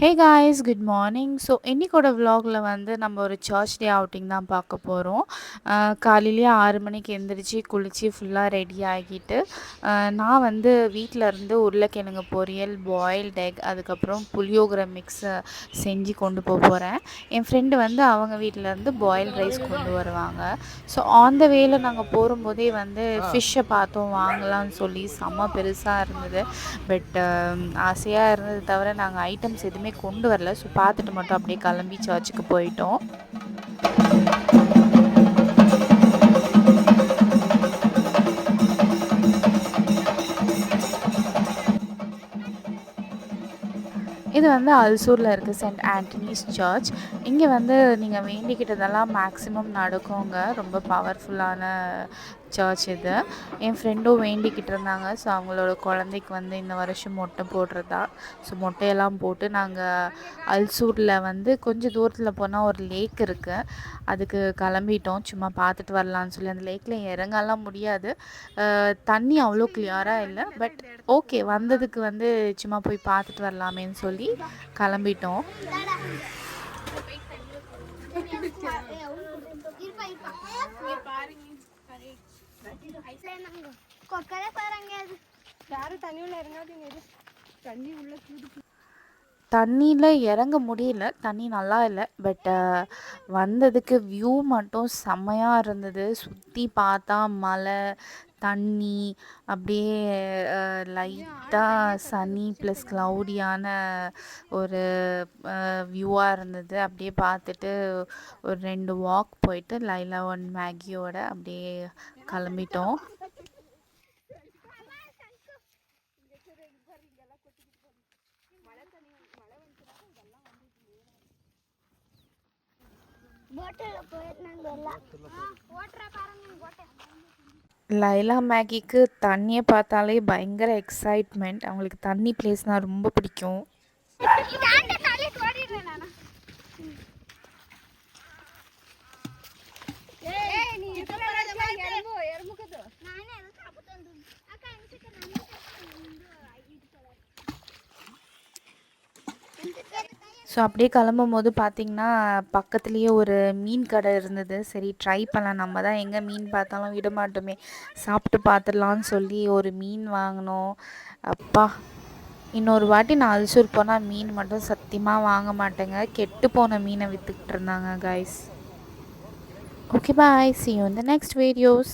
ஹே guys, good morning. So இன்னைக்கோட vlogல வந்து நம்ம ஒரு சர்ச் டே அவுட்டிங் தான் பார்க்க போகிறோம். காலையிலேயே 6 மணிக்கு எந்திரிச்சு குளித்து ஃபுல்லாக ரெடி ஆகிட்டு நான் வந்து வீட்டில் இருந்து உருளைக்கிழங்கு பொரியல், பாயில்ட் எக், அதுக்கப்புறம் புளியோகரை மிக்ஸை செஞ்சு கொண்டு போகிறேன். என் ஃப்ரெண்டு வந்து அவங்க வீட்டிலேருந்து பாயில்ட் ரைஸ் கொண்டு வருவாங்க. ஸோ ஆன் த வேல நாங்கள் போகும்போதே வந்து ஃபிஷ்ஷை பார்த்தோம், வாங்கலாம்னு சொல்லி செம்ம பெருசாக இருந்தது. பட் ஆசையாக இருந்தது தவிர நாங்கள் ஐட்டம்ஸ் எதுவுமே கொண்டு வரல. ஸோ பார்த்துட்டு மட்டும் அப்படியே கிளம்பி சர்ச்சுக்கு போயிட்டோம். இது வந்து அல்சூரில் இருக்குது சென்ட் ஆண்டனிஸ் சர்ச். இங்கே வந்து நீங்கள் வேண்டிக்கிட்டதெல்லாம் மேக்ஸிமம் நடக்குங்க. ரொம்ப பவர்ஃபுல்லான சர்ச் இது. என் ஃப்ரெண்டும் வேண்டிக்கிட்டு இருந்தாங்க. ஸோ அவங்களோட குழந்தைக்கு வந்து இந்த வருஷம் மொட்டை போடுறதா. ஸோ மொட்டையெல்லாம் போட்டு நாங்கள் அல்சூரில் வந்து கொஞ்சம் தூரத்தில் போனால் ஒரு லேக் இருக்குது, அதுக்கு கிளம்பிட்டோம். சும்மா பார்த்துட்டு வரலான்னு சொல்லி. அந்த லேக்கில் இறங்கலாம் முடியாது, தண்ணி அவ்வளோ கிளியராக இல்லை. பட் ஓகே, வந்ததுக்கு வந்து சும்மா போய் பார்த்துட்டு வரலாமேன்னு சொல்லி கிளம்பிட்டோம். தண்ணியில் இறங்க முடியல, தண்ணி நல்லா இல்லை. பட் வந்ததுக்கு வியூ மட்டும் செம்மையாக இருந்தது. சுற்றி பார்த்தா மலை, தண்ணி, அப்படியே லைட்டாக சனி ப்ளஸ் க்ளவுடியான ஒரு வியூவாக இருந்தது. அப்படியே பார்த்துட்டு ஒரு 2 வாக் போயிட்டு லைலா ஒன் மேகியோட அப்படியே கிளம்பிட்டோம். லைலா மேகிக்கு தண்ணியை பார்த்தாலே பயங்கர எக்ஸைட்மெண்ட். அவங்களுக்கு தண்ணி பிளேஸ்னால் ரொம்ப பிடிக்கும். ஸோ அப்படியே கிளம்பும் போது பார்த்திங்கன்னா பக்கத்துலேயே ஒரு மீன் கடை இருந்தது. சரி ட்ரை பண்ணலாம், நம்ம தான் எங்கே மீன் பார்த்தாலும் விட மாட்டோமே, சாப்பிட்டு பார்த்துடலான்னு சொல்லி ஒரு மீன் வாங்கினோம். அப்பா, இன்னொரு வாட்டி நான் அல்சூர் போனால் மீன் மட்டும் சத்தியமாக வாங்க மாட்டேங்க. கெட்டு போன மீனை விற்றுக்கிட்டு இருந்தாங்க guys. Okay bye, see you in the next videos.